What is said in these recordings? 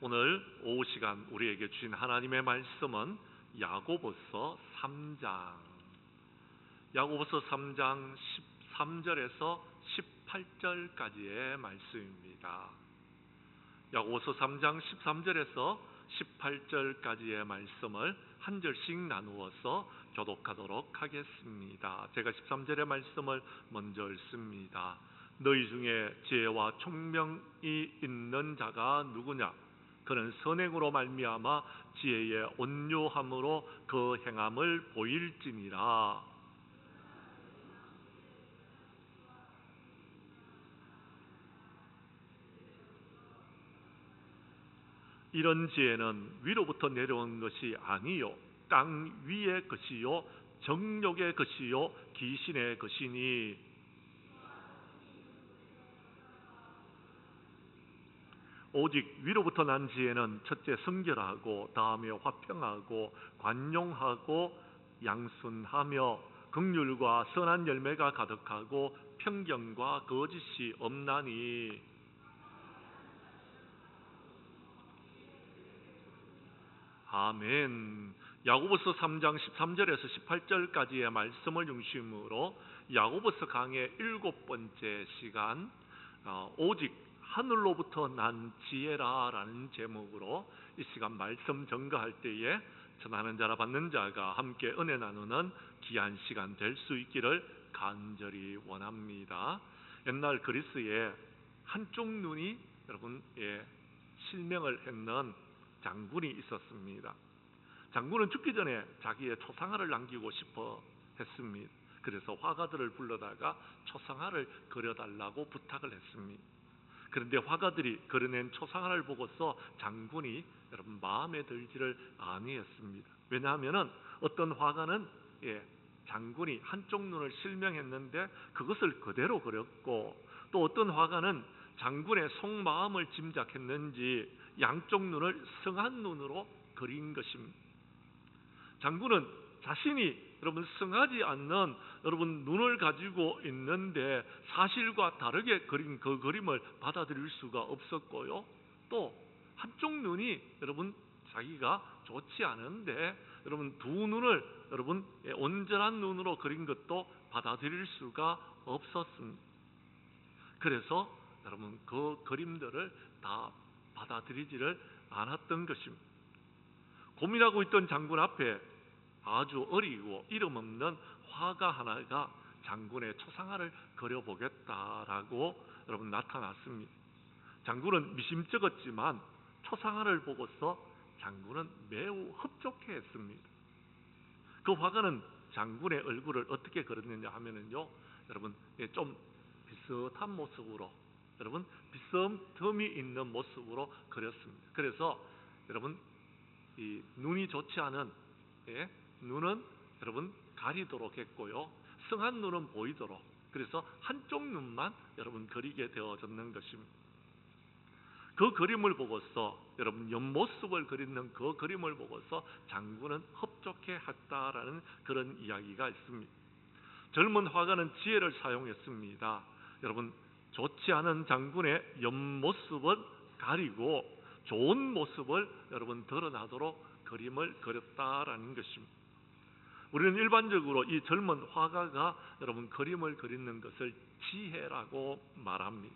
오늘 오후 시간 우리에게 주신 하나님의 말씀은 야고보서 3장 13절에서 18절까지의 말씀입니다. 야고보서 3장 13절에서 18절까지의 말씀을 한 절씩 나누어서 교독하도록 하겠습니다. 제가 13절의 말씀을 먼저 읽습니다. 너희 중에 지혜와 총명이 있는 자가 누구냐? 그는 선행으로 말미암아 지혜의 온유함으로 그 행함을 보일지니라. 이런 지혜는 위로부터 내려온 것이 아니요 땅 위의 것이요 정욕의 것이요 귀신의 것이니 오직 위로부터 난 지혜는 첫째 성결하고 다음에 화평하고 관용하고 양순하며 긍휼과 선한 열매가 가득하고 편견과 거짓이 없나니. 아멘. 야고보서 3장 13절에서 18절까지의 말씀을 중심으로 야고보서 강의 7번째 시간 오직 하늘로부터 난 지혜라 라는 제목으로 이 시간 말씀 전가할 때에 전하는 자라 받는 자가 함께 은혜 나누는 귀한 시간 될 수 있기를 간절히 원합니다. 옛날 그리스에 한쪽 눈이 여러분 실명을 했는 장군이 있었습니다. 장군은 죽기 전에 자기의 초상화를 남기고 싶어 했습니다. 그래서 화가들을 불러다가 초상화를 그려달라고 부탁을 했습니다. 그런데 화가들이 그려낸 초상화를 보고서 장군이 여러분 마음에 들지를 아니했습니다. 왜냐하면 어떤 화가는 장군이 한쪽 눈을 실명했는데 그것을 그대로 그렸고, 또 어떤 화가는 장군의 속마음을 짐작했는지 양쪽 눈을 성한 눈으로 그린 것입니다. 장군은 자신이 여러분 성하지 않는 여러분 눈을 가지고 있는데 사실과 다르게 그린 그 그림을 받아들일 수가 없었고요. 또 한쪽 눈이 여러분 자기가 좋지 않은데 여러분 두 눈을 여러분 온전한 눈으로 그린 것도 받아들일 수가 없었습니다. 그래서 여러분 그 그림들을 다 받아들이지를 않았던 것입니다. 고민하고 있던 장군 앞에 아주 어리고 이름 없는 화가 하나가 장군의 초상화를 그려보겠다라고 여러분 나타났습니다. 장군은 미심쩍었지만 초상화를 보고서 장군은 매우 흡족해했습니다. 그 화가는 장군의 얼굴을 어떻게 그렸느냐 하면은요, 여러분 좀 비슷한 모습으로 여러분 비스듬히 있는 모습으로 그렸습니다. 그래서 여러분 이 눈이 좋지 않은 눈은 여러분 가리도록 했고요, 성한 눈은 보이도록, 그래서 한쪽 눈만 여러분 그리게 되어졌는 것입니다. 그 그림을 보고서 여러분 옆모습을 그리는 그 그림을 보고서 장군은 흡족해 했다라는 그런 이야기가 있습니다. 젊은 화가는 지혜를 사용했습니다. 여러분 좋지 않은 장군의 옆모습을 가리고 좋은 모습을 여러분 드러나도록 그림을 그렸다라는 것입니다. 우리는 일반적으로 이 젊은 화가가 여러분 그림을 그리는 것을 지혜라고 말합니다.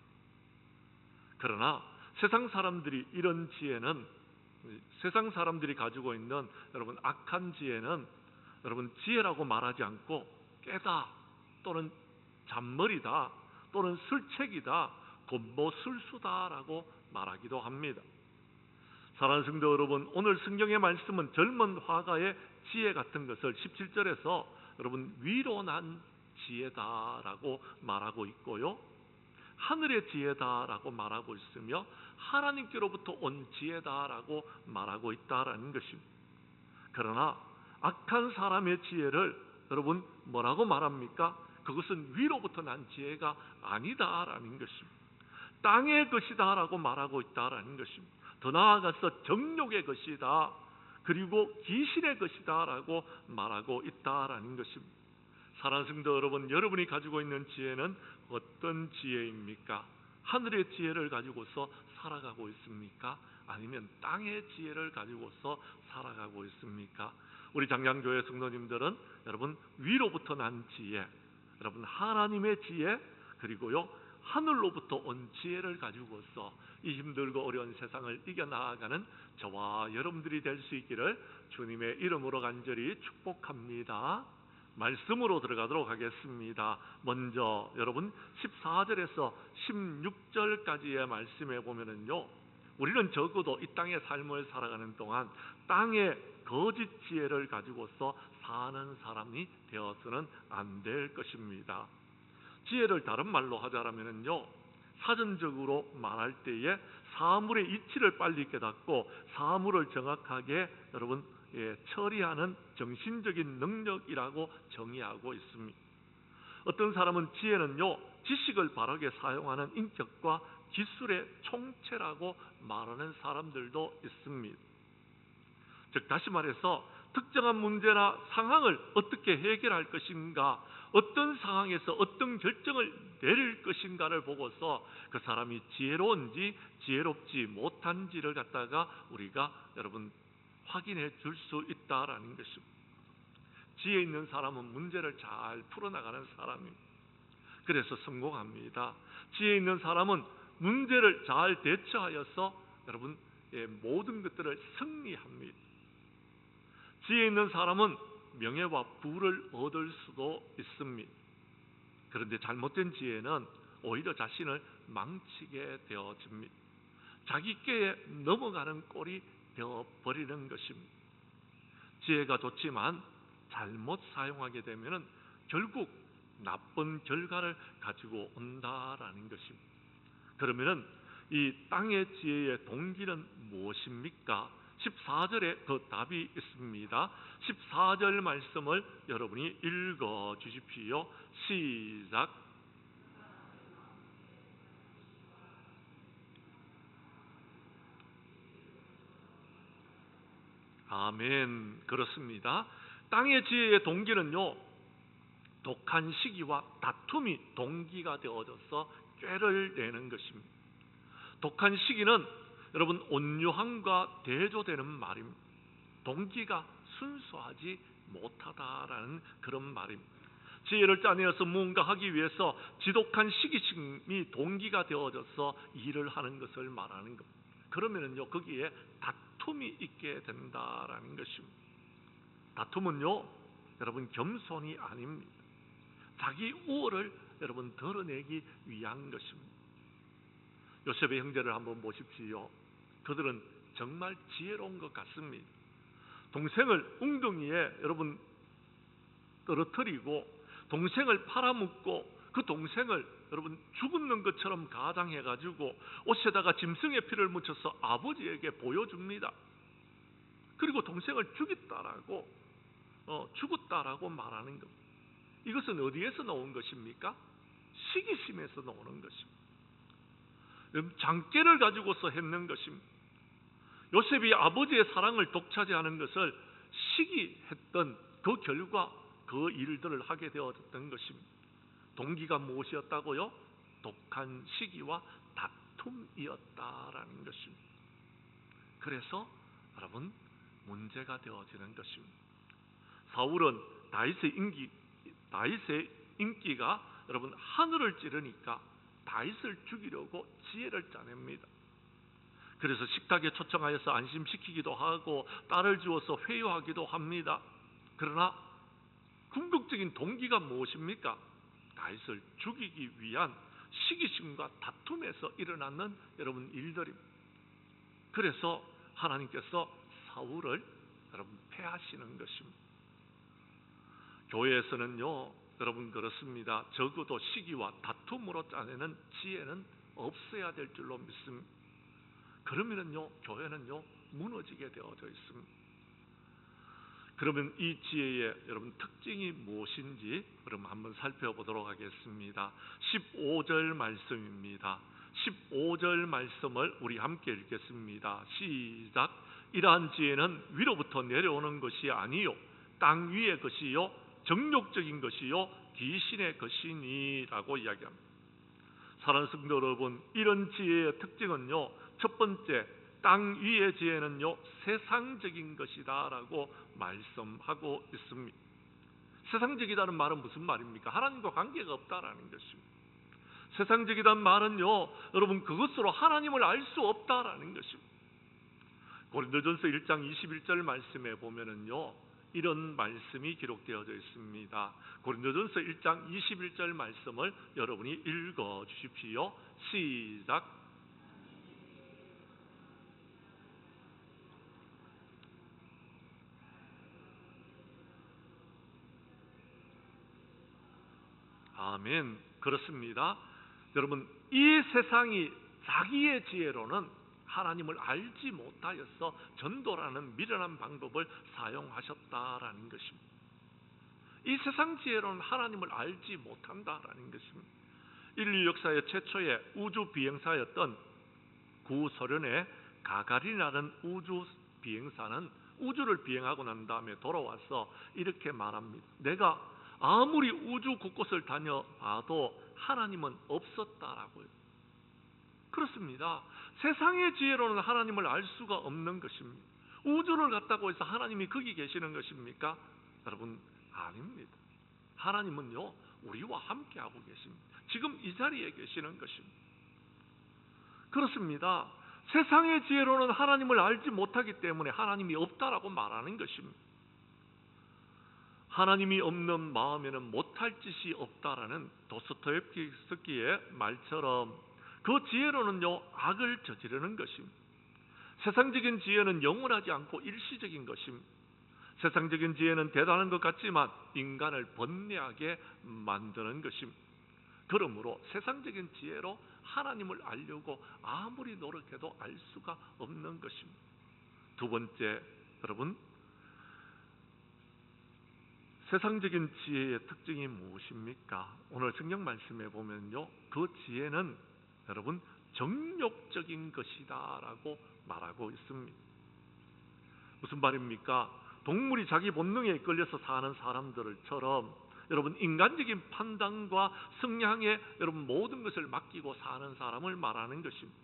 그러나 세상 사람들이 이런 지혜는, 세상 사람들이 가지고 있는 여러분 악한 지혜는 여러분 지혜라고 말하지 않고 깨다 또는 잔머리다 또는 술책이다, 곤보술수다라고 말하기도 합니다. 사랑하는 성도 여러분, 오늘 성경의 말씀은 젊은 화가의 지혜 같은 것을 17절에서 여러분 위로 난 지혜다라고 말하고 있고요, 하늘의 지혜다라고 말하고 있으며 하나님께로부터 온 지혜다라고 말하고 있다라는 것입니다. 그러나 악한 사람의 지혜를 여러분 뭐라고 말합니까? 그것은 위로부터 난 지혜가 아니다라는 것입니다. 땅의 것이다라고 말하고 있다라는 것입니다. 더 나아가서 정욕의 것이다, 그리고 귀신의 것이다라고 말하고 있다라는 것입니다. 사랑하는 성도 여러분, 여러분이 가지고 있는 지혜는 어떤 지혜입니까? 하늘의 지혜를 가지고서 살아가고 있습니까? 아니면 땅의 지혜를 가지고서 살아가고 있습니까? 우리 장량교회 성도님들은 여러분 위로부터 난 지혜, 여러분 하나님의 지혜, 그리고요 하늘로부터 온 지혜를 가지고서 이 힘들고 어려운 세상을 이겨나가는 저와 여러분들이 될 수 있기를 주님의 이름으로 간절히 축복합니다. 말씀으로 들어가도록 하겠습니다. 먼저 여러분 14절에서 16절까지의 말씀에 보면은요, 우리는 적어도 이 땅의 삶을 살아가는 동안 땅의 거짓 지혜를 가지고서 사는 사람이 되어서는 안 될 것입니다. 지혜를 다른 말로 하자면은요, 사전적으로 말할 때에 사물의 이치를 빨리 깨닫고 사물을 정확하게 여러분 처리하는 정신적인 능력이라고 정의하고 있습니다. 어떤 사람은 지혜는요, 지식을 바르게 사용하는 인격과 기술의 총체라고 말하는 사람들도 있습니다. 즉 다시 말해서 특정한 문제나 상황을 어떻게 해결할 것인가, 어떤 상황에서 어떤 결정을 내릴 것인가를 보고서 그 사람이 지혜로운지 지혜롭지 못한지를 갖다가 우리가 여러분 확인해 줄 수 있다라는 것입니다. 지혜 있는 사람은 문제를 잘 풀어나가는 사람입니다. 그래서 성공합니다. 지혜 있는 사람은 문제를 잘 대처하여서 여러분 모든 것들을 승리합니다. 지혜 있는 사람은 명예와 부를 얻을 수도 있습니다. 그런데 잘못된 지혜는 오히려 자신을 망치게 되어집니다. 자기 꾀에 넘어가는 꼴이 되어버리는 것입니다. 지혜가 좋지만 잘못 사용하게 되면 결국 나쁜 결과를 가지고 온다라는 것입니다. 그러면 이 땅의 지혜의 동기는 무엇입니까? 14절에 그 답이 있습니다. 14절 말씀을 여러분이 읽어 주십시오. 시작. 아멘. 그렇습니다. 땅의 지혜의 동기는요, 독한 시기와 다툼이 동기가 되어져서 꾀를 내는 것입니다. 독한 시기는 여러분 온유함과 대조되는 말입니다. 동기가 순수하지 못하다라는 그런 말입니다. 지혜를 짜내어서 무언가 하기 위해서 지독한 시기심이 동기가 되어져서 일을 하는 것을 말하는 것. 그러면은요 거기에 다툼이 있게 된다라는 것입니다. 다툼은요 여러분 겸손이 아닙니다. 자기 우월을 여러분 드러내기 위한 것입니다. 요셉의 형제를 한번 보십시오. 그들은 정말 지혜로운 것 같습니다. 동생을 웅덩이에 여러분 떨어뜨리고 동생을 팔아먹고 그 동생을 여러분 죽는 것처럼 가장해가지고 옷에다가 짐승의 피를 묻혀서 아버지에게 보여줍니다. 그리고 동생을 죽었다라고 말하는 것. 이것은 어디에서 나온 것입니까? 시기심에서 나오는 것입니다. 장깨를 가지고서 했는 것입니다. 요셉이 아버지의 사랑을 독차지하는 것을 시기했던 그 결과 그 일들을 하게 되었던 것입니다. 동기가 무엇이었다고요? 독한 시기와 다툼이었다라는 것입니다. 그래서 여러분 문제가 되어지는 것입니다. 사울은 다윗의 인기가 여러분 하늘을 찌르니까 다윗을 죽이려고 지혜를 짜냅니다. 그래서 식탁에 초청하여서 안심시키기도 하고 딸을 주어서 회유하기도 합니다. 그러나 궁극적인 동기가 무엇입니까? 다윗을 죽이기 위한 시기심과 다툼에서 일어나는 여러분 일들입니다. 그래서 하나님께서 사울을 여러분 패하시는 것입니다. 교회에서는요 여러분 그렇습니다. 적어도 시기와 다툼으로 짜내는 지혜는 없어야 될 줄로 믿습니다. 그러면은요 교회는요 무너지게 되어져 있습니다. 그러면 이 지혜의 여러분 특징이 무엇인지 그럼 한번 살펴보도록 하겠습니다. 15절 말씀입니다. 15절 말씀을 우리 함께 읽겠습니다. 시작. 이러한 지혜는 위로부터 내려오는 것이 아니요 땅 위의 것이요 정욕적인 것이요 귀신의 것이니라고 이야기합니다. 사랑하는 성도 여러분, 이런 지혜의 특징은요 첫 번째 땅 위의 지혜는요 세상적인 것이다라고 말씀하고 있습니다. 세상적이다는 말은 무슨 말입니까? 하나님과 관계가 없다라는 것입니다. 세상적이다는 말은요 여러분 그것으로 하나님을 알 수 없다라는 것입니다. 고린도전서 1장 21절 말씀에 보면은요 이런 말씀이 기록되어져 있습니다. 고린도전서 1장 21절 말씀을 여러분이 읽어 주십시오. 시작. 아멘. 그렇습니다. 여러분 이 세상이 자기의 지혜로는 하나님을 알지 못하여서 전도라는 미련한 방법을 사용하셨다라는 것입니다. 이 세상 지혜로는 하나님을 알지 못한다라는 것입니다. 인류 역사의 최초의 우주 비행사였던 구소련의 가가린이라는 우주 비행사는 우주를 비행하고 난 다음에 돌아와서 이렇게 말합니다. 내가 아무리 우주 곳곳을 다녀봐도 하나님은 없었다라고요. 그렇습니다. 세상의 지혜로는 하나님을 알 수가 없는 것입니다. 우주를 갔다고 해서 하나님이 거기 계시는 것입니까? 여러분 아닙니다. 하나님은요 우리와 함께하고 계십니다. 지금 이 자리에 계시는 것입니다. 그렇습니다. 세상의 지혜로는 하나님을 알지 못하기 때문에 하나님이 없다라고 말하는 것입니다. 하나님이 없는 마음에는 못할 짓이 없다라는 도스토옙스키의 말처럼 그 지혜로는요 악을 저지르는 것입니다. 세상적인 지혜는 영원하지 않고 일시적인 것입니다. 세상적인 지혜는 대단한 것 같지만 인간을 번뇌하게 만드는 것입니다. 그러므로 세상적인 지혜로 하나님을 알려고 아무리 노력해도 알 수가 없는 것입니다. 두 번째, 여러분 세상적인 지혜의 특징이 무엇입니까? 오늘 성경 말씀에 보면요 그 지혜는 여러분 정욕적인 것이다 라고 말하고 있습니다. 무슨 말입니까? 동물이 자기 본능에 이끌려서 사는 사람들처럼 여러분 인간적인 판단과 성향에 여러분 모든 것을 맡기고 사는 사람을 말하는 것입니다.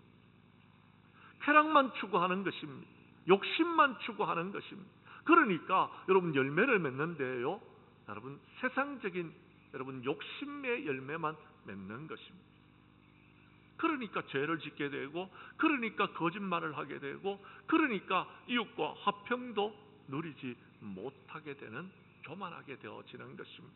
쾌락만 추구하는 것입니다. 욕심만 추구하는 것입니다. 그러니까 여러분 열매를 맺는데요 여러분 세상적인 여러분 욕심의 열매만 맺는 것입니다. 그러니까 죄를 짓게 되고 그러니까 거짓말을 하게 되고 그러니까 이웃과 화평도 누리지 못하게 되는 교만하게 되어지는 것입니다.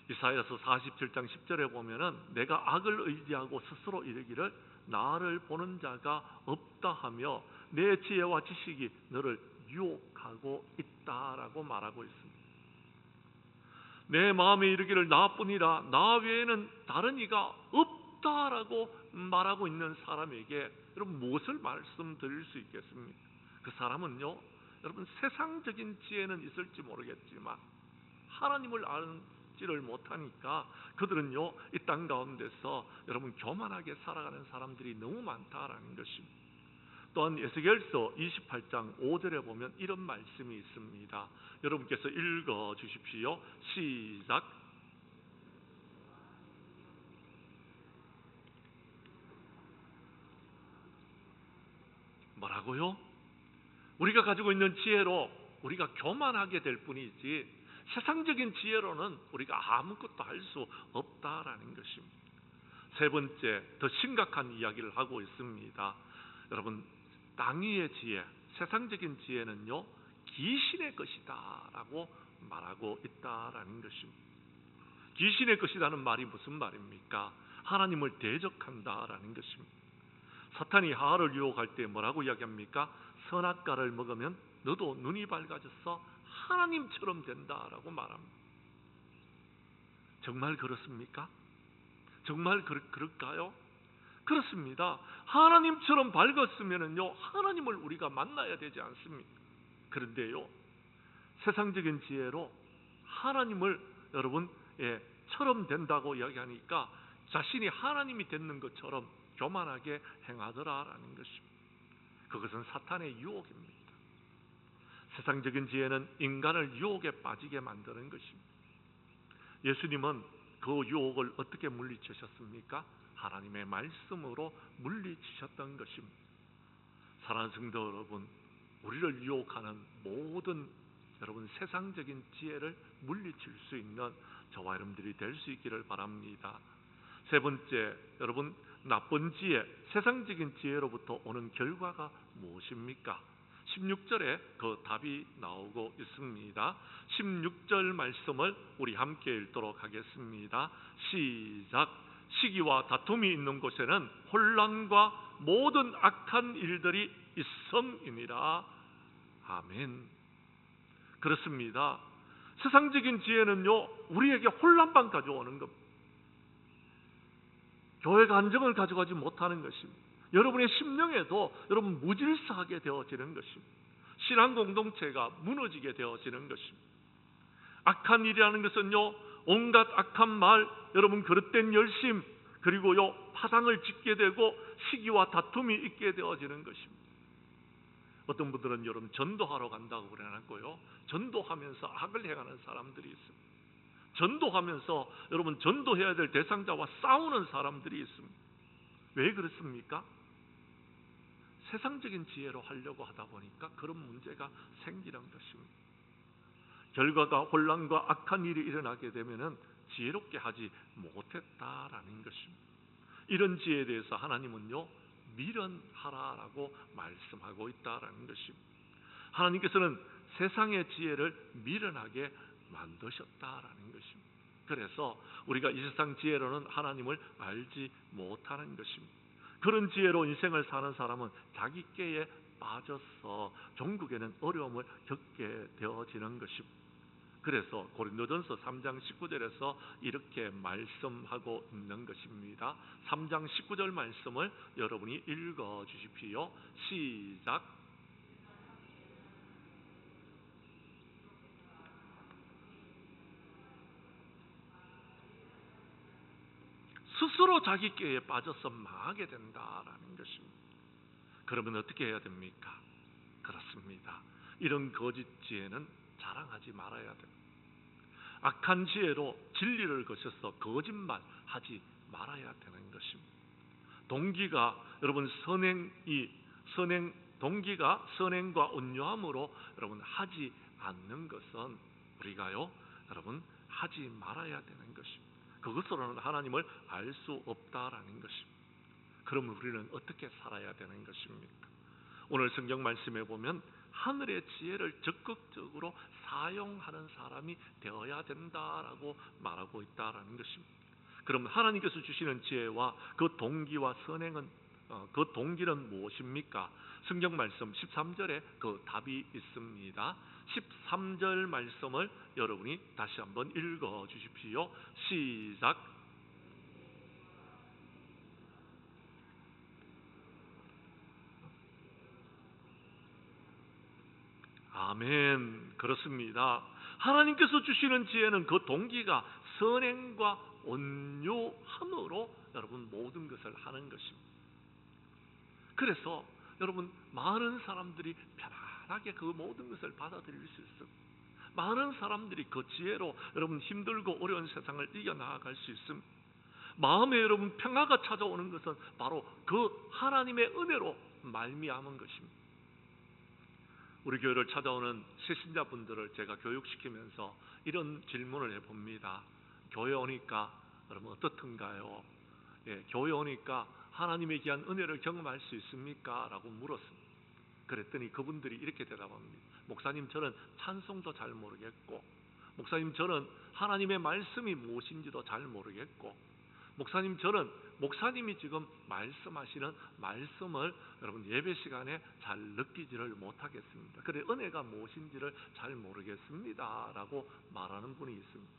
이사야서 47장 10절에 보면은 내가 악을 의지하고 스스로 이르기를 나를 보는 자가 없다 하며 내 지혜와 지식이 너를 유혹하고 있다라고 말하고 있습니다. 내 마음에 이르기를 나뿐이라 나 외에는 다른 이가 없다라고 말하고 있는 사람에게 여러분 무엇을 말씀드릴 수 있겠습니까? 그 사람은요 여러분 세상적인 지혜는 있을지 모르겠지만 하나님을 알지를 못하니까 그들은요 이 땅 가운데서 여러분 교만하게 살아가는 사람들이 너무 많다라는 것입니다. 또한 에스겔서 28장 5절에 보면 이런 말씀이 있습니다. 여러분께서 읽어 주십시오. 시작. 뭐라고요? 우리가 가지고 있는 지혜로 우리가 교만하게 될 뿐이지 세상적인 지혜로는 우리가 아무것도 할 수 없다라는 것입니다. 세 번째, 더 심각한 이야기를 하고 있습니다. 여러분 땅 위의 지혜, 세상적인 지혜는요 귀신의 것이다 라고 말하고 있다라는 것입니다. 귀신의 것이라는 말이 무슨 말입니까? 하나님을 대적한다라는 것입니다. 사탄이 하와를 유혹할 때 뭐라고 이야기합니까? 선악과를 먹으면 너도 눈이 밝아져서 하나님처럼 된다라고 말합니다. 정말 그렇습니까? 정말 그럴까요? 그렇습니다. 하나님처럼 밝았으면요 하나님을 우리가 만나야 되지 않습니까? 그런데요 세상적인 지혜로 하나님을 여러분 처럼 된다고 이야기하니까 자신이 하나님이 되는 것처럼 교만하게 행하더라라는 것입니다. 그것은 사탄의 유혹입니다. 세상적인 지혜는 인간을 유혹에 빠지게 만드는 것입니다. 예수님은 그 유혹을 어떻게 물리치셨습니까? 하나님의 말씀으로 물리치셨던 것입니다. 사랑하는 성도 여러분, 우리를 유혹하는 모든 여러분 세상적인 지혜를 물리칠 수 있는 저와 여러분들이 될 수 있기를 바랍니다. 세 번째, 여러분 나쁜 지혜, 세상적인 지혜로부터 오는 결과가 무엇입니까? 16절에 그 답이 나오고 있습니다. 16절 말씀을 우리 함께 읽도록 하겠습니다. 시작. 시기와 다툼이 있는 곳에는 혼란과 모든 악한 일들이 있음이니라. 아멘. 그렇습니다. 세상적인 지혜는요, 우리에게 혼란만 가져오는 겁니다. 교회가 안정을 가져가지 못하는 것입니다. 여러분의 심령에도 여러분 무질서하게 되어지는 것입니다. 신앙 공동체가 무너지게 되어지는 것입니다. 악한 일이라는 것은요, 온갖 악한 말, 여러분 그릇된 열심, 그리고요 파상을 짓게 되고 시기와 다툼이 있게 되어지는 것입니다. 어떤 분들은 여러분 전도하러 간다고 그래놨고요, 전도하면서 악을 행하는 사람들이 있습니다. 전도하면서 여러분 전도해야 될 대상자와 싸우는 사람들이 있습니다. 왜 그렇습니까? 세상적인 지혜로 하려고 하다 보니까 그런 문제가 생기는 것입니다. 결과가 혼란과 악한 일이 일어나게 되면은 지혜롭게 하지 못했다라는 것입니다. 이런 지혜에 대해서 하나님은요, 미련하라라고 말씀하고 있다라는 것입니다. 하나님께서는 세상의 지혜를 미련하게 만드셨다라는 것입니다. 그래서 우리가 이 세상 지혜로는 하나님을 알지 못하는 것입니다. 그런 지혜로 인생을 사는 사람은 자기 깨에 빠져서 종국에는 어려움을 겪게 되어지는 것입니다. 그래서 고린도전서 3장 19절에서 이렇게 말씀하고 있는 것입니다. 3장 19절 말씀을 여러분이 읽어 주십시오. 시작. 스스로 자기 깨에 빠져서 망하게 된다라는 것입니다. 그러면 어떻게 해야 됩니까? 그렇습니다. 이런 거짓 지혜는 자랑하지 말아야 됩니다. 악한 지혜로 진리를 거셔서 거짓말하지 말아야 되는 것입니다. 동기가 여러분 동기가 선행과 온유함으로 여러분 하지 않는 것은 우리가요 여러분 하지 말아야 되는 것입니다. 그것으로는 하나님을 알 수 없다라는 것입니다. 그럼 우리는 어떻게 살아야 되는 것입니까? 오늘 성경 말씀에 보면 하늘의 지혜를 적극적으로 사용하는 사람이 되어야 된다라고 말하고 있다라는 것입니다. 그럼 하나님께서 주시는 지혜와 그 동기와 선행은 그 동기는 무엇입니까? 성경 말씀 13절에 그 답이 있습니다. 13절 말씀을 여러분이 다시 한번 읽어 주십시오. 시작. 아멘. 그렇습니다. 하나님께서 주시는 지혜는 그 동기가 선행과 온유함으로 여러분 모든 것을 하는 것입니다. 그래서 여러분 많은 사람들이 편안하게 그 모든 것을 받아들일 수 있습니다. 많은 사람들이 그 지혜로 여러분 힘들고 어려운 세상을 이겨나갈 수 있습니다. 마음에 여러분 평화가 찾아오는 것은 바로 그 하나님의 은혜로 말미암은 것입니다. 우리 교회를 찾아오는 새신자분들을 제가 교육시키면서 이런 질문을 해봅니다. 교회 오니까 여러분 어떻던가요? 교회 오니까 하나님의 귀한 은혜를 경험할 수 있습니까? 라고 물었습니다. 그랬더니 그분들이 이렇게 대답합니다. 목사님, 저는 찬송도 잘 모르겠고, 목사님, 저는 하나님의 말씀이 무엇인지도 잘 모르겠고, 목사님, 저는 목사님이 지금 말씀하시는 말씀을 여러분 예배 시간에 잘 느끼지를 못하겠습니다. 그래 은혜가 무엇인지를 잘 모르겠습니다 라고 말하는 분이 있습니다.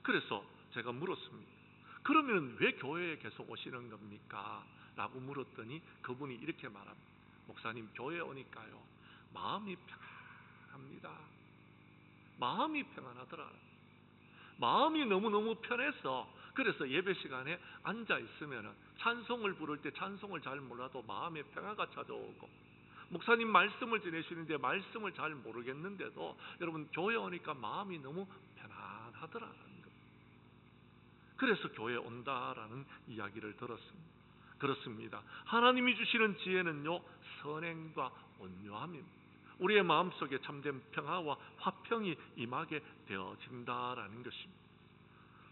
그래서 제가 물었습니다. 그러면 왜 교회에 계속 오시는 겁니까? 라고 물었더니 그분이 이렇게 말합니다. 목사님, 교회에 오니까요 마음이 편합니다. 마음이 평안하더라. 마음이 너무너무 편해서 그래서 예배 시간에 앉아 있으면 찬송을 부를 때 찬송을 잘 몰라도 마음에 평화가 찾아오고, 목사님 말씀을 지내시는데 말씀을 잘 모르겠는데도 여러분 교회 오니까 마음이 너무 편안하더라는 것. 그래서 교회에 온다라는 이야기를 들었습니다. 그렇습니다. 하나님이 주시는 지혜는요, 선행과 온유함입니다. 우리의 마음속에 참된 평화와 화평이 임하게 되어진다라는 것입니다.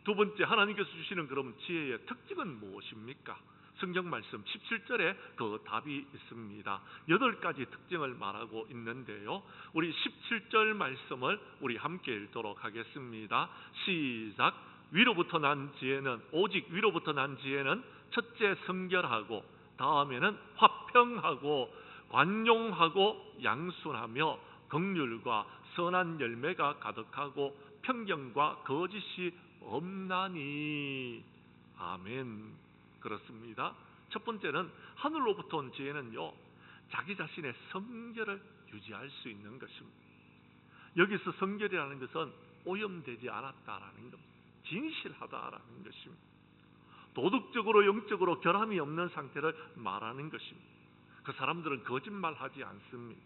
두 번째, 하나님께서 주시는 그럼 지혜의 특징은 무엇입니까? 성경 말씀 17절에 그 답이 있습니다. 8가지 특징을 말하고 있는데요, 우리 17절 말씀을 우리 함께 읽도록 하겠습니다. 시작. 위로부터 난 지혜는, 오직 위로부터 난 지혜는 첫째 성결하고, 다음에는 화평하고 관용하고 양순하며 긍휼과 선한 열매가 가득하고 편견과 거짓이 없나니. 아멘. 그렇습니다. 첫 번째는 하늘로부터 온 지혜는요, 자기 자신의 성결을 유지할 수 있는 것입니다. 여기서 성결이라는 것은 오염되지 않았다라는 것, 진실하다라는 것입니다. 도덕적으로 영적으로 결함이 없는 상태를 말하는 것입니다. 그 사람들은 거짓말하지 않습니다.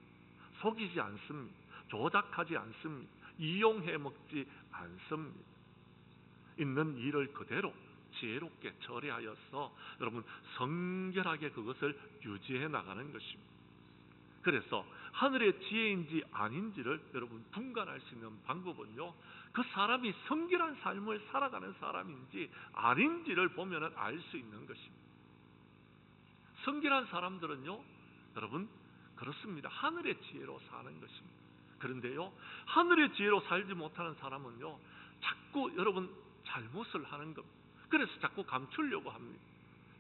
속이지 않습니다. 조작하지 않습니다. 이용해 먹지 않습니다. 있는 일을 그대로 지혜롭게 처리하여서 여러분 성결하게 그것을 유지해 나가는 것입니다. 그래서 하늘의 지혜인지 아닌지를 여러분 분간할 수 있는 방법은요, 그 사람이 성결한 삶을 살아가는 사람인지 아닌지를 보면 알 수 있는 것입니다. 성결한 사람들은요, 여러분 그렇습니다. 하늘의 지혜로 사는 것입니다. 그런데요, 하늘의 지혜로 살지 못하는 사람은요, 자꾸 여러분 잘못을 하는 겁니다. 그래서 자꾸 감추려고 합니다.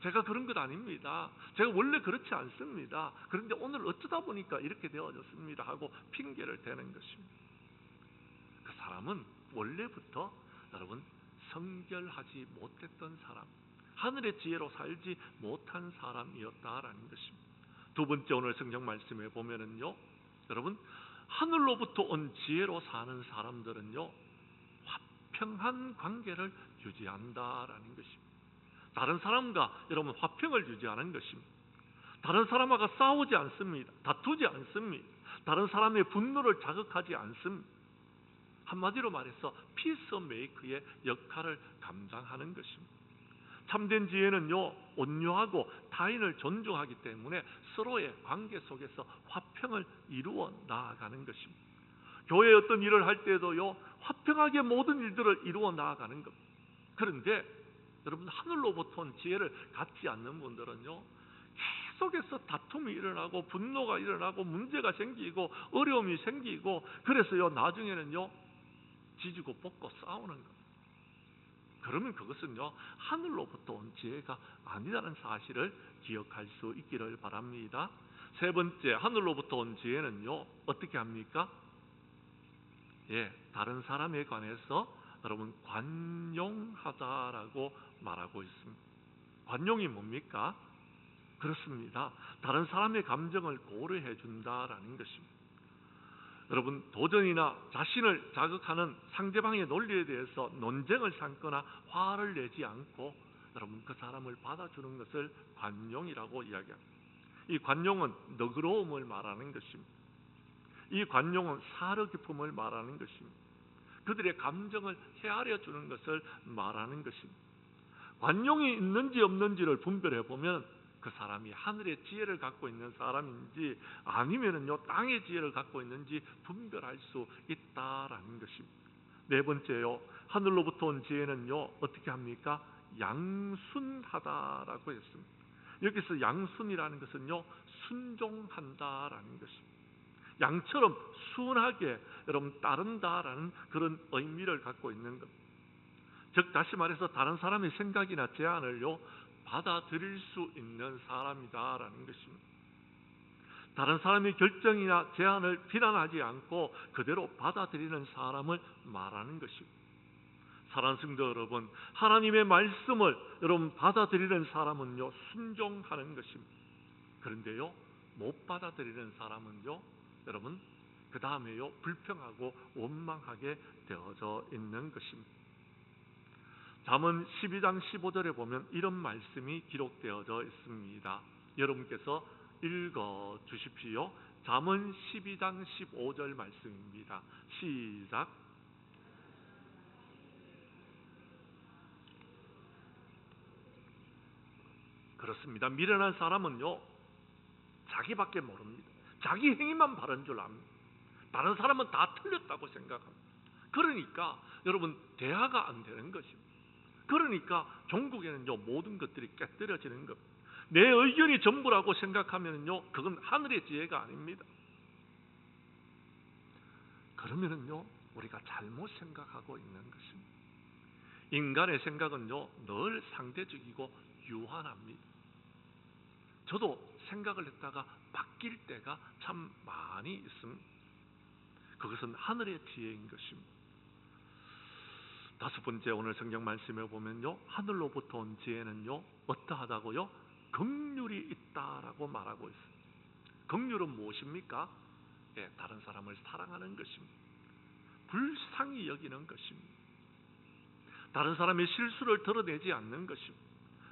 제가 그런 것 아닙니다. 제가 원래 그렇지 않습니다. 그런데 오늘 어쩌다 보니까 이렇게 되어졌습니다 하고 핑계를 대는 것입니다. 그 사람은 원래부터 여러분 성결하지 못했던 사람, 하늘의 지혜로 살지 못한 사람이었다라는 것입니다. 두 번째, 오늘 성경 말씀에 보면은요, 여러분 하늘로부터 온 지혜로 사는 사람들은요, 화평한 관계를 유지한다라는 것입니다. 다른 사람과 여러분 화평을 유지하는 것입니다. 다른 사람과 싸우지 않습니다. 다투지 않습니다. 다른 사람의 분노를 자극하지 않습니다. 한마디로 말해서 피스메이커의 역할을 감당하는 것입니다. 참된 지혜는요, 온유하고 타인을 존중하기 때문에 서로의 관계 속에서 화평을 이루어 나아가는 것입니다. 교회에 어떤 일을 할 때도요, 화평하게 모든 일들을 이루어 나아가는 것. 그런데 여러분 하늘로부터 온 지혜를 갖지 않는 분들은요, 계속해서 다툼이 일어나고 분노가 일어나고 문제가 생기고 어려움이 생기고, 그래서요 나중에는요 지지고 볶고 싸우는 겁니다. 그러면 그것은요 하늘로부터 온 지혜가 아니라는 사실을 기억할 수 있기를 바랍니다. 세 번째, 하늘로부터 온 지혜는요 어떻게 합니까? 다른 사람에 관해서 여러분 관용하다라고 말하고 있습니다. 관용이 뭡니까? 그렇습니다. 다른 사람의 감정을 고려해 준다라는 것입니다. 여러분 도전이나 자신을 자극하는 상대방의 논리에 대해서 논쟁을 삼거나 화를 내지 않고 여러분 그 사람을 받아주는 것을 관용이라고 이야기합니다. 이 관용은 너그러움을 말하는 것입니다. 이 관용은 사려 깊음을 말하는 것입니다. 그들의 감정을 헤아려 주는 것을 말하는 것입니다. 관용이 있는지 없는지를 분별해 보면 그 사람이 하늘의 지혜를 갖고 있는 사람인지 아니면은요 땅의 지혜를 갖고 있는지 분별할 수 있다라는 것입니다. 네 번째요, 하늘로부터 온 지혜는요 어떻게 합니까? 양순하다라고 했습니다. 여기서 양순이라는 것은요 순종한다라는 것입니다. 양처럼 순하게 여러분 따른다라는 그런 의미를 갖고 있는 것. 즉 다시 말해서 다른 사람의 생각이나 제안을요 받아들일 수 있는 사람이다라는 것입니다. 다른 사람의 결정이나 제안을 비난하지 않고 그대로 받아들이는 사람을 말하는 것입니다. 사랑하는 성도 여러분, 하나님의 말씀을 여러분 받아들이는 사람은요 순종하는 것입니다. 그런데요 못 받아들이는 사람은요 여러분 그 다음에요 불평하고 원망하게 되어져 있는 것입니다. 잠언 12장 15절에 보면 이런 말씀이 기록되어져 있습니다. 여러분께서 읽어 주십시오. 잠언 12장 15절 말씀입니다. 시작. 그렇습니다. 미련한 사람은요, 자기밖에 모릅니다. 자기 행위만 바른 줄 압니다. 다른 사람은 다 틀렸다고 생각합니다. 그러니까 여러분, 대화가 안 되는 것입니다. 그러니까 종국에는요, 모든 것들이 깨뜨려지는 겁니다. 내 의견이 전부라고 생각하면요, 그건 하늘의 지혜가 아닙니다. 그러면은요, 우리가 잘못 생각하고 있는 것입니다. 인간의 생각은요, 늘 상대적이고 유한합니다. 저도 생각을 했다가 바뀔 때가 참 많이 있습니다. 그것은 하늘의 지혜인 것입니다. 다섯 번째, 오늘 성경 말씀에 보면요, 하늘로부터 온 지혜는요, 어떠하다고요? 긍휼이 있다라고 말하고 있습니다. 긍휼은 무엇입니까? 예, 다른 사람을 사랑하는 것입니다. 불쌍히 여기는 것입니다. 다른 사람의 실수를 드러내지 않는 것입니다.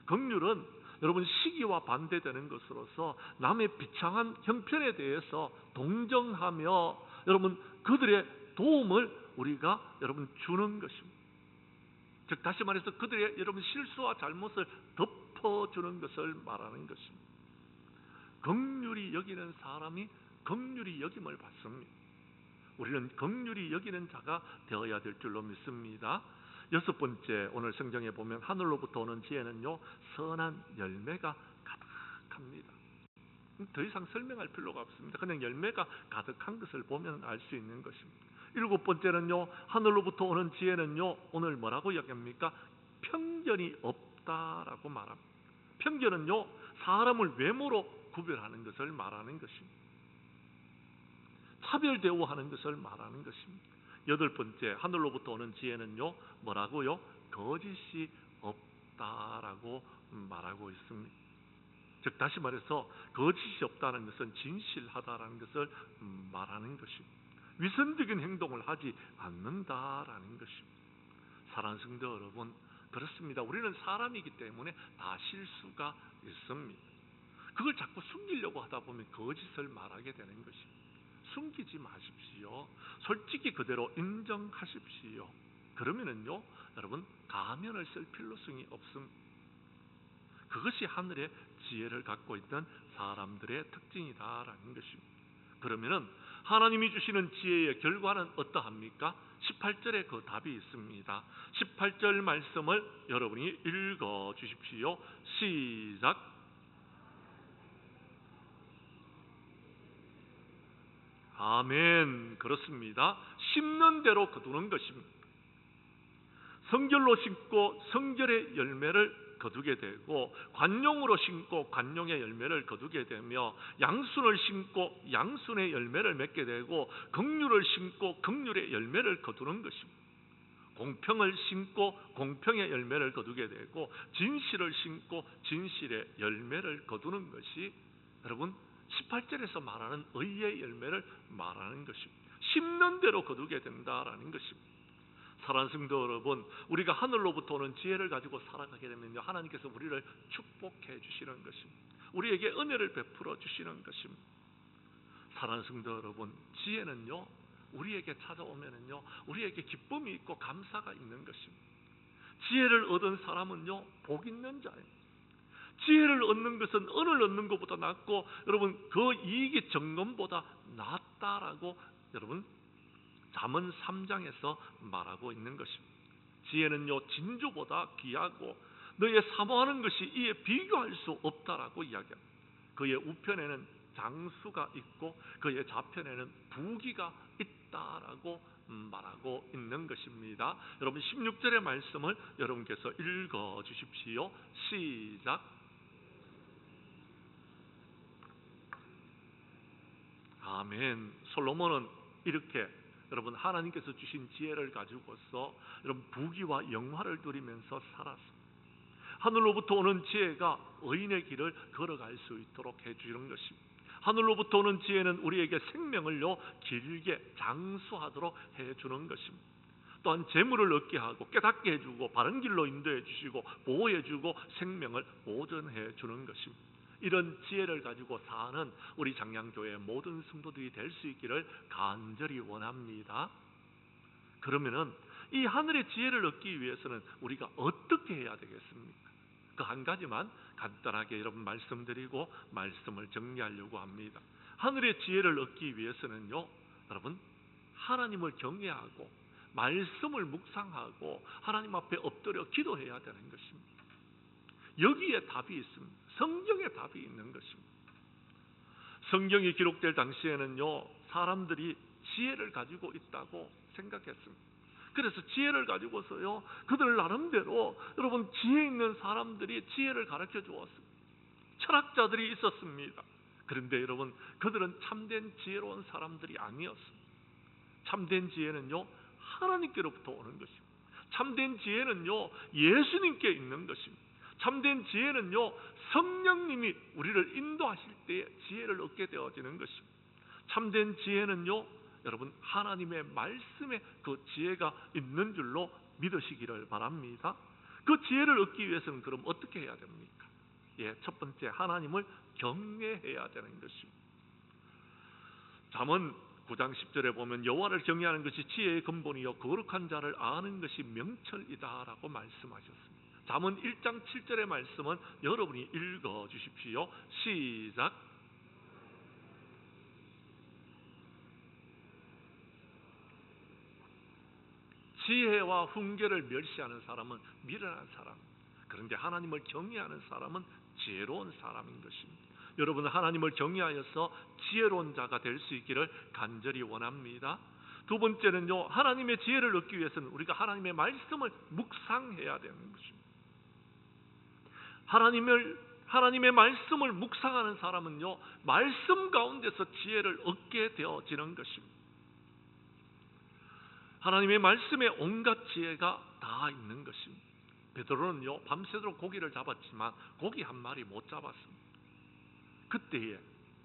긍휼은 여러분, 시기와 반대되는 것으로서 남의 비참한 형편에 대해서 동정하며 여러분, 그들의 도움을 우리가 여러분 주는 것입니다. 즉, 다시 말해서 그들의 여러분 실수와 잘못을 덮어주는 것을 말하는 것입니다. 긍휼히 여기는 사람이 긍휼히 여김을 받습니다. 우리는 긍휼히 여기는 자가 되어야 될 줄로 믿습니다. 여섯 번째, 오늘 성경에 보면 하늘로부터 오는 지혜는요, 선한 열매가 가득합니다. 더 이상 설명할 필요가 없습니다. 그냥 열매가 가득한 것을 보면 알 수 있는 것입니다. 일곱 번째는요, 하늘로부터 오는 지혜는요, 오늘 뭐라고 이야기합니까? 편견이 없다라고 말합니다. 편견은요, 사람을 외모로 구별하는 것을 말하는 것입니다. 차별 대우하는 것을 말하는 것입니다. 여덟 번째, 하늘로부터 오는 지혜는요, 뭐라고요? 거짓이 없다라고 말하고 있습니다. 즉, 다시 말해서 거짓이 없다는 것은 진실하다라는 것을 말하는 것입니다. 위선적인 행동을 하지 않는다라는 것입니다. 사랑하는 성도 여러분, 그렇습니다. 우리는 사람이기 때문에 다 실수가 있습니다. 그걸 자꾸 숨기려고 하다 보면 거짓을 말하게 되는 것입니다. 숨기지 마십시오. 솔직히 그대로 인정하십시오. 그러면은요, 여러분, 가면을 쓸 필요성이 없습니다. 그것이 하늘의 지혜를 갖고 있던 사람들의 특징이다라는 것입니다. 그러면은 하나님이 주시는 지혜의 결과는 어떠합니까? 18절에 그 답이 있습니다. 18절 말씀을 여러분이 읽어 주십시오. 시작. 아멘. 그렇습니다. 심는 대로 거두는 것입니다. 성결로 심고 성결의 열매를 거두게 되고, 관용으로 심고 관용의 열매를 거두게 되며, 양순을 심고 양순의 열매를 맺게 되고, 긍휼을 심고 긍휼의 열매를 거두는 것입니다. 공평을 심고 공평의 열매를 거두게 되고, 진실을 심고 진실의 열매를 거두는 것이 여러분 18절에서 말하는 의의 열매를 말하는 것입니다. 심는 대로 거두게 된다라는 것입니다. 사랑하는 성도 여러분, 우리가 하늘로부터 오는 지혜를 가지고 살아가게 되면요, 하나님께서 우리를 축복해 주시는 것입니다. 우리에게 은혜를 베풀어 주시는 것입니다. 사랑하는 성도 여러분, 지혜는요, 우리에게 찾아오면은요, 우리에게 기쁨이 있고 감사가 있는 것입니다. 지혜를 얻은 사람은요, 복 있는 자예요. 지혜를 얻는 것은 은을 얻는 것보다 낫고, 여러분, 그 이익이 정금보다 낫다라고 여러분 잠언 3장에서 말하고 있는 것입니다. 지혜는요, 진주보다 귀하고 너의 사모하는 것이 이에 비교할 수 없다라고 이야기합니다. 그의 우편에는 장수가 있고 그의 좌편에는 부귀가 있다라고 말하고 있는 것입니다. 여러분 16절의 말씀을 여러분께서 읽어 주십시오. 시작. 아멘. 솔로몬은 이렇게 여러분 하나님께서 주신 지혜를 가지고서 여러분 부귀와 영화를 누리면서 살았습니다. 하늘로부터 오는 지혜가 의인의 길을 걸어갈 수 있도록 해주는 것입니다. 하늘로부터 오는 지혜는 우리에게 생명을요 길게 장수하도록 해주는 것입니다. 또한 재물을 얻게 하고 깨닫게 해주고 바른 길로 인도해 주시고 보호해 주고 생명을 보존해 주는 것입니다. 이런 지혜를 가지고 사는 우리 장량교회의 모든 성도들이 될 수 있기를 간절히 원합니다. 그러면은 이 하늘의 지혜를 얻기 위해서는 우리가 어떻게 해야 되겠습니까? 그 한 가지만 간단하게 여러분 말씀드리고 말씀을 정리하려고 합니다. 하늘의 지혜를 얻기 위해서는요, 여러분 하나님을 경외하고 말씀을 묵상하고 하나님 앞에 엎드려 기도해야 되는 것입니다. 여기에 답이 있습니다. 성경에 답이 있는 것입니다. 성경이 기록될 당시에는요, 사람들이 지혜를 가지고 있다고 생각했습니다. 그래서 지혜를 가지고서요, 그들 나름대로 여러분 지혜 있는 사람들이 지혜를 가르쳐 주었습니다. 철학자들이 있었습니다. 그런데 여러분 그들은 참된 지혜로운 사람들이 아니었습니다. 참된 지혜는요, 하나님께로부터 오는 것입니다. 참된 지혜는요, 예수님께 있는 것입니다. 참된 지혜는요, 성령님이 우리를 인도하실 때에 지혜를 얻게 되어지는 것입니다. 참된 지혜는요, 여러분 하나님의 말씀에 그 지혜가 있는 줄로 믿으시기를 바랍니다. 그 지혜를 얻기 위해서는 그럼 어떻게 해야 됩니까? 첫 번째, 하나님을 경외해야 되는 것입니다. 잠언 9장 10절에 보면 여호와를 경외하는 것이 지혜의 근본이요 거룩한 자를 아는 것이 명철이다라고 말씀하셨습니다. 잠언 1장 7절의 말씀은 여러분이 읽어 주십시오. 시작. 지혜와 훈계를 멸시하는 사람은 미련한 사람, 그런데 하나님을 경외하는 사람은 지혜로운 사람인 것입니다. 여러분은 하나님을 경외하여서 지혜로운 자가 될 수 있기를 간절히 원합니다. 두 번째는요, 하나님의 지혜를 얻기 위해서는 우리가 하나님의 말씀을 묵상해야 되는 것입니다. 하나님의 말씀을 묵상하는 사람은요, 말씀 가운데서 지혜를 얻게 되어지는 것입니다. 하나님의 말씀에 온갖 지혜가 다 있는 것입니다. 베드로는요, 밤새도록 고기를 잡았지만 고기 한 마리 못 잡았습니다. 그때에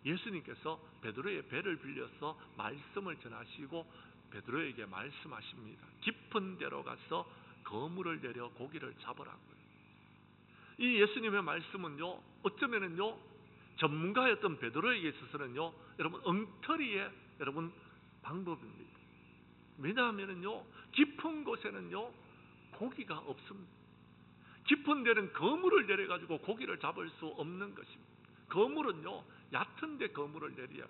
예수님께서 베드로의 배를 빌려서 말씀을 전하시고 베드로에게 말씀하십니다. 깊은 데로 가서 그물을 내려 고기를 잡으라고요. 이 예수님의 말씀은요, 어쩌면은요, 전문가였던 베드로에게 있어서는요, 여러분 엉터리의 여러분 방법입니다. 왜냐하면은요, 깊은 곳에는요 고기가 없습니다. 깊은 데는 그물을 내려 가지고 고기를 잡을 수 없는 것입니다. 그물은요, 얕은데 그물을 내려야 돼요.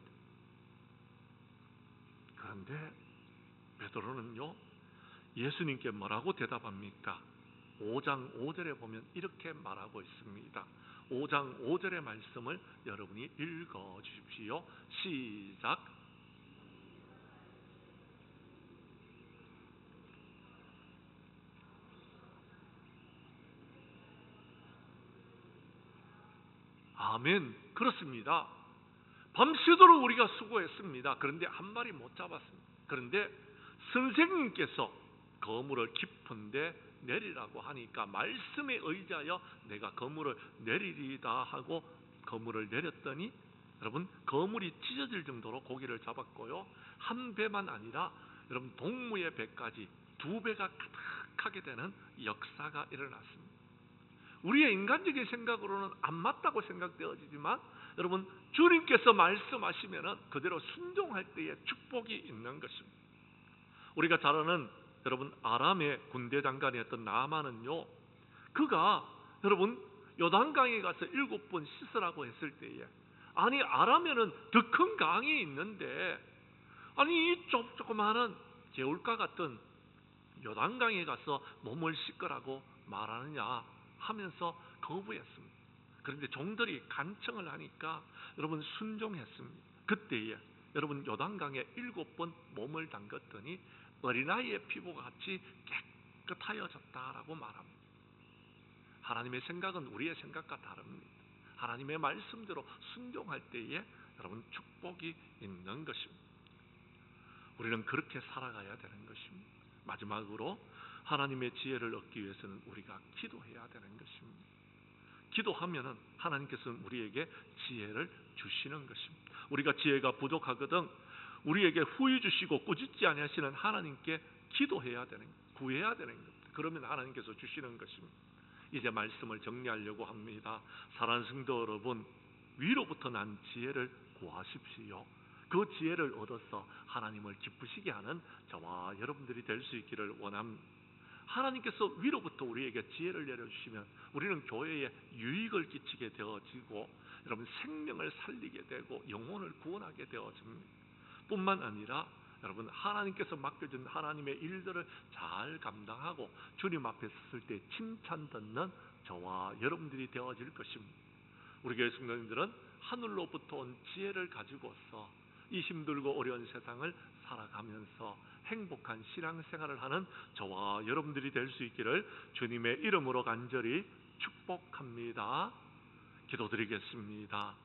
그런데 베드로는요, 예수님께 뭐라고 대답합니까? 5장 5절에 보면 이렇게 말하고 있습니다. 5장 5절의 말씀을 여러분이 읽어 주십시오. 시작. 아멘. 그렇습니다. 밤새도록 우리가 수고했습니다. 그런데 한 마리 못 잡았습니다. 그런데 선생님께서 그물을 깊은데 내리라고 하니까 말씀에 의지하여 내가 그물을 내리리다 하고 그물을 내렸더니 여러분 그물이 찢어질 정도로 고기를 잡았고요, 한 배만 아니라 여러분 동무의 배까지 2배가 가득하게 되는 역사가 일어났습니다. 우리의 인간적인 생각으로는 안 맞다고 생각되어지지만 여러분 주님께서 말씀하시면은 그대로 순종할 때에 축복이 있는 것입니다. 우리가 잘 아는 여러분 아람의 군대 장관이었던 나아만은요, 그가 여러분 요단강에 가서 7번 씻으라고 했을 때에 아니 아람에는 더 큰 강이 있는데 아니 이 조그마한 개울가 같은 요단강에 가서 몸을 씻으라고 말하느냐 하면서 거부했습니다. 그런데 종들이 간청을 하니까 여러분 순종했습니다. 그때에 여러분 요단강에 7번 몸을 담갔더니 어린아이의 피부가 같이 깨끗하여졌다라고 말합니다. 하나님의 생각은 우리의 생각과 다릅니다. 하나님의 말씀대로 순종할 때에 여러분 축복이 있는 것입니다. 우리는 그렇게 살아가야 되는 것입니다. 마지막으로 하나님의 지혜를 얻기 위해서는 우리가 기도해야 되는 것입니다. 기도하면은 하나님께서는 우리에게 지혜를 주시는 것입니다. 우리가 지혜가 부족하거든 우리에게 후히 주시고 꾸짖지 아니하시는 하나님께 기도해야 되는, 구해야 되는 겁니다. 그러면 하나님께서 주시는 것입니다. 이제 말씀을 정리하려고 합니다. 사랑하는 성도 여러분, 위로부터 난 지혜를 구하십시오. 그 지혜를 얻어서 하나님을 기쁘시게 하는 저와 여러분들이 될 수 있기를 원합니다. 하나님께서 위로부터 우리에게 지혜를 내려주시면 우리는 교회에 유익을 끼치게 되어지고 여러분 생명을 살리게 되고 영혼을 구원하게 되어집니다. 뿐만 아니라 여러분 하나님께서 맡겨준 하나님의 일들을 잘 감당하고 주님 앞에 섰을 때 칭찬 듣는 저와 여러분들이 되어질 것입니다. 우리 교회 성도님들은 하늘로부터 온 지혜를 가지고서 이 힘들고 어려운 세상을 살아가면서 행복한 신앙생활을 하는 저와 여러분들이 될 수 있기를 주님의 이름으로 간절히 축복합니다. 기도드리겠습니다.